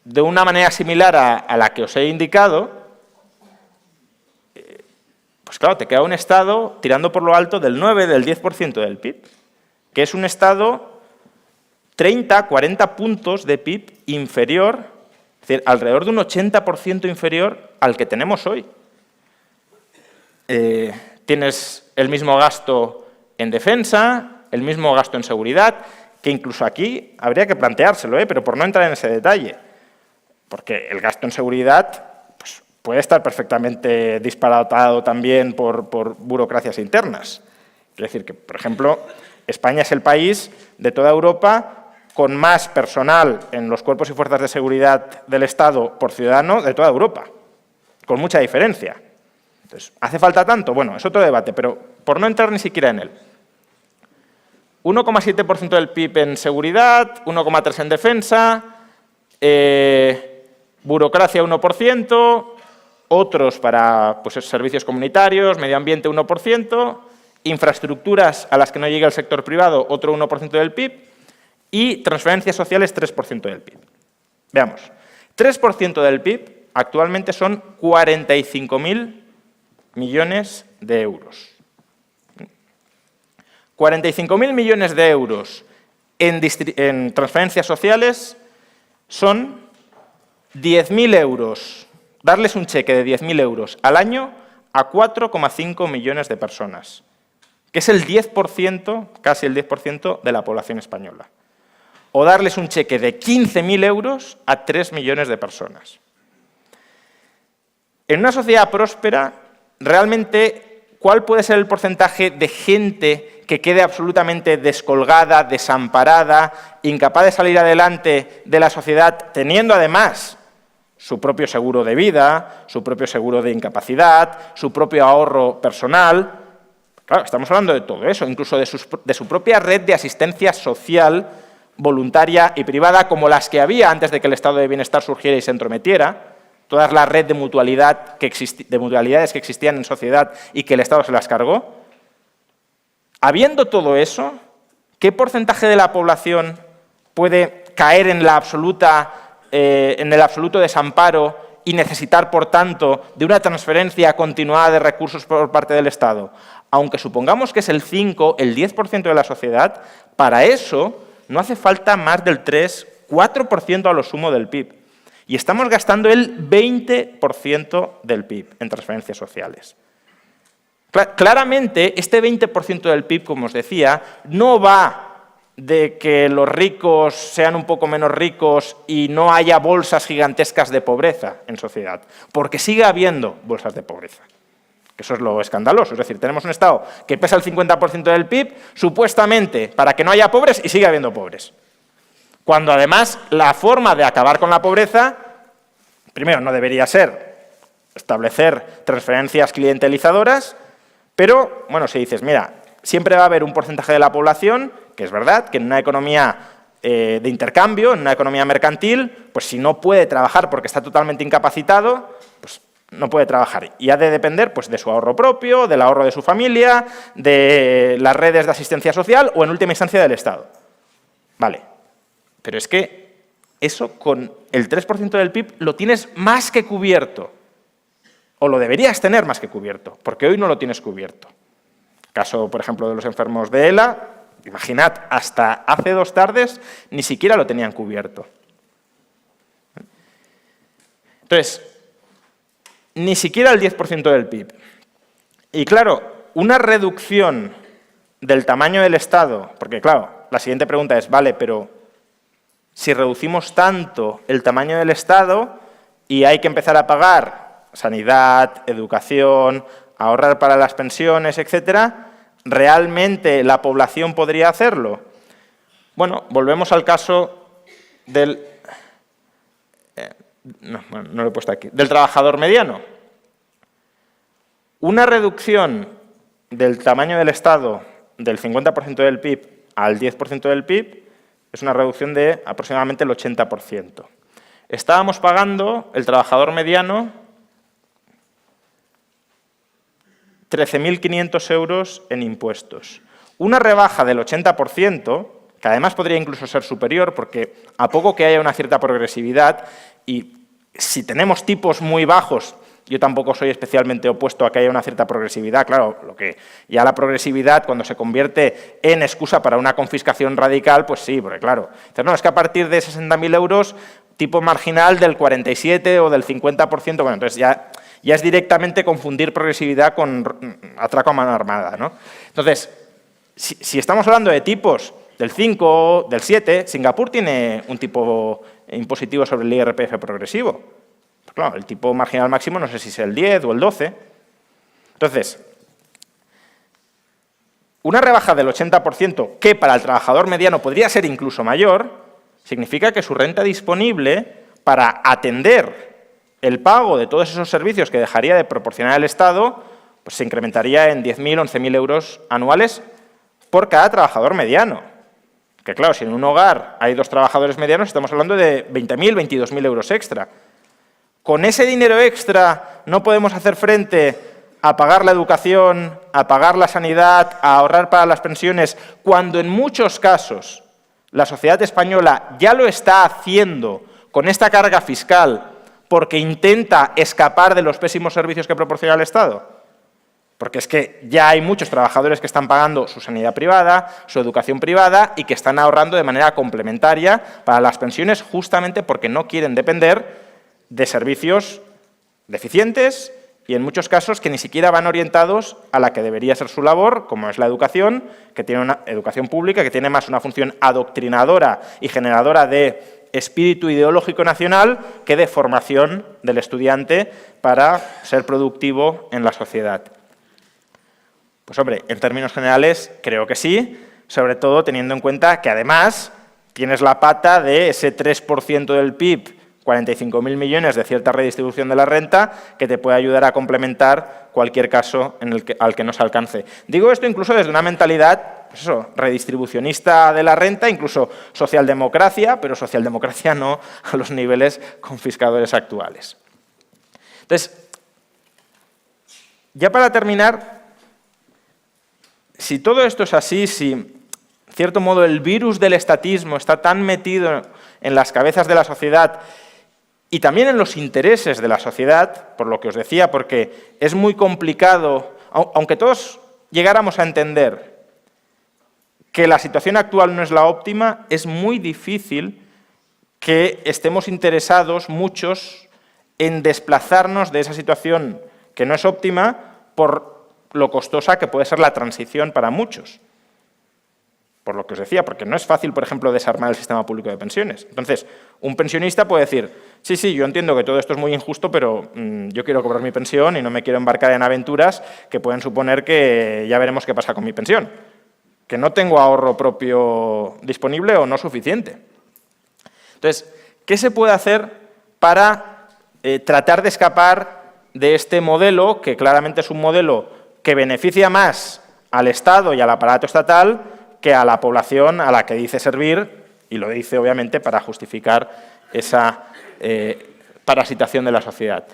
de una manera similar a la que os he indicado, pues claro, te queda un Estado tirando por lo alto del 9, del 10% del PIB, que es un Estado 30, 40 puntos de PIB inferior, es decir, alrededor de un 80% inferior al que tenemos hoy. Tienes el mismo gasto en defensa, el mismo gasto en seguridad, que incluso aquí habría que planteárselo, pero por no entrar en ese detalle, porque el gasto en seguridad pues, puede estar perfectamente disparatado también por burocracias internas. Es decir, que, por ejemplo, España es el país de toda Europa con más personal en los cuerpos y fuerzas de seguridad del Estado por ciudadano de toda Europa, con mucha diferencia. Entonces, ¿hace falta tanto? Bueno, es otro debate, pero por no entrar ni siquiera en él. 1,7% del PIB en seguridad, 1,3% en defensa, burocracia 1%, otros para pues, servicios comunitarios, medio ambiente 1%, infraestructuras a las que no llega el sector privado, otro 1% del PIB, y transferencias sociales 3% del PIB. Veamos, 3% del PIB actualmente son 45.000 millones de euros. 45.000 millones de euros en transferencias sociales son 10.000 euros, darles un cheque de 10.000 euros al año a 4,5 millones de personas, que es el 10%, casi el 10% de la población española. O darles un cheque de 15.000 euros a 3 millones de personas. En una sociedad próspera, realmente, ¿cuál puede ser el porcentaje de gente que quede absolutamente descolgada, desamparada, incapaz de salir adelante de la sociedad, teniendo además su propio seguro de vida, su propio seguro de incapacidad, su propio ahorro personal? Claro, estamos hablando de todo eso, incluso de su propia red de asistencia social voluntaria y privada, como las que había antes de que el estado de bienestar surgiera y se entrometiera, toda la red de mutualidades que existían en sociedad y que el Estado se las cargó. Habiendo todo eso, ¿qué porcentaje de la población puede caer en el absoluto desamparo y necesitar, por tanto, de una transferencia continuada de recursos por parte del Estado? Aunque supongamos que es el 5, el 10% de la sociedad, para eso no hace falta más del 3, 4% a lo sumo del PIB. Y estamos gastando el 20% del PIB en transferencias sociales. Claramente, este 20% del PIB, como os decía, no va de que los ricos sean un poco menos ricos y no haya bolsas gigantescas de pobreza en sociedad, porque sigue habiendo bolsas de pobreza. Eso es lo escandaloso. Es decir, tenemos un Estado que pesa el 50% del PIB, supuestamente para que no haya pobres, y sigue habiendo pobres. Cuando además la forma de acabar con la pobreza, primero, no debería ser establecer transferencias clientelizadoras, pero, bueno, si dices, mira, siempre va a haber un porcentaje de la población, que es verdad, que en una economía de intercambio, en una economía mercantil, pues si no puede trabajar porque está totalmente incapacitado, pues no puede trabajar. Y ha de depender pues, de su ahorro propio, del ahorro de su familia, de las redes de asistencia social o, en última instancia, del Estado. Vale. Pero es que eso con el 3% del PIB lo tienes más que cubierto. O lo deberías tener más que cubierto, porque hoy no lo tienes cubierto. Caso, por ejemplo, de los enfermos de ELA, imaginad, hasta hace 2 tardes ni siquiera lo tenían cubierto. Entonces, ni siquiera el 10% del PIB. Y claro, una reducción del tamaño del Estado, porque claro, la siguiente pregunta es, vale, pero si reducimos tanto el tamaño del Estado y hay que empezar a pagar sanidad, educación, ahorrar para las pensiones, etcétera, ¿realmente la población podría hacerlo? Bueno, volvemos al caso del... no lo he puesto aquí. Del trabajador mediano. Una reducción del tamaño del Estado del 50% del PIB al 10% del PIB es una reducción de aproximadamente el 80%. Estábamos pagando, el trabajador mediano, 13.500 euros en impuestos. Una rebaja del 80%, que además podría incluso ser superior, porque a poco que haya una cierta progresividad, y si tenemos tipos muy bajos, yo tampoco soy especialmente opuesto a que haya una cierta progresividad, claro, lo que ya la progresividad cuando se convierte en excusa para una confiscación radical, pues sí, porque claro, no, es que a partir de 60.000 euros, tipo marginal del 47 o del 50%, bueno, entonces ya es directamente confundir progresividad con atraco a mano armada, ¿no? Entonces, si estamos hablando de tipos del 5, del 7, Singapur tiene un tipo impositivo sobre el IRPF progresivo. Pues claro, el tipo marginal máximo no sé si es el 10 o el 12. Entonces, una rebaja del 80%, que para el trabajador mediano podría ser incluso mayor, significa que su renta disponible para atender el pago de todos esos servicios que dejaría de proporcionar el Estado, pues se incrementaría en 10.000, 11.000 euros anuales por cada trabajador mediano. Que claro, si en un hogar hay 2 trabajadores medianos, estamos hablando de 20.000, 22.000 euros extra. Con ese dinero extra no podemos hacer frente a pagar la educación, a pagar la sanidad, a ahorrar para las pensiones, cuando en muchos casos la sociedad española ya lo está haciendo con esta carga fiscal porque intenta escapar de los pésimos servicios que proporciona el Estado. Porque es que ya hay muchos trabajadores que están pagando su sanidad privada, su educación privada y que están ahorrando de manera complementaria para las pensiones justamente porque no quieren depender de servicios deficientes y en muchos casos que ni siquiera van orientados a la que debería ser su labor, como es la educación, que tiene una educación pública, que tiene más una función adoctrinadora y generadora de espíritu ideológico nacional que de formación del estudiante para ser productivo en la sociedad. Pues hombre, en términos generales creo que sí, sobre todo teniendo en cuenta que además tienes la pata de ese 3% del PIB, 45.000 millones de cierta redistribución de la renta, que te puede ayudar a complementar cualquier caso al que no se alcance. Digo esto incluso desde una mentalidad, pues eso, redistribucionista de la renta, incluso socialdemocracia, pero socialdemocracia no a los niveles confiscadores actuales. Entonces, ya para terminar, si todo esto es así, si, en cierto modo, el virus del estatismo está tan metido en las cabezas de la sociedad y también en los intereses de la sociedad, por lo que os decía, porque es muy complicado, aunque todos llegáramos a entender que la situación actual no es la óptima, es muy difícil que estemos interesados, muchos, en desplazarnos de esa situación que no es óptima por lo costosa que puede ser la transición para muchos. Por lo que os decía, porque no es fácil, por ejemplo, desarmar el sistema público de pensiones. Entonces, un pensionista puede decir, sí, yo entiendo que todo esto es muy injusto, pero yo quiero cobrar mi pensión y no me quiero embarcar en aventuras que pueden suponer que ya veremos qué pasa con mi pensión, que no tengo ahorro propio disponible o no suficiente. Entonces, ¿qué se puede hacer para tratar de escapar de este modelo, que claramente es un modelo que beneficia más al Estado y al aparato estatal que a la población a la que dice servir, y lo dice obviamente para justificar esa parasitación de la sociedad?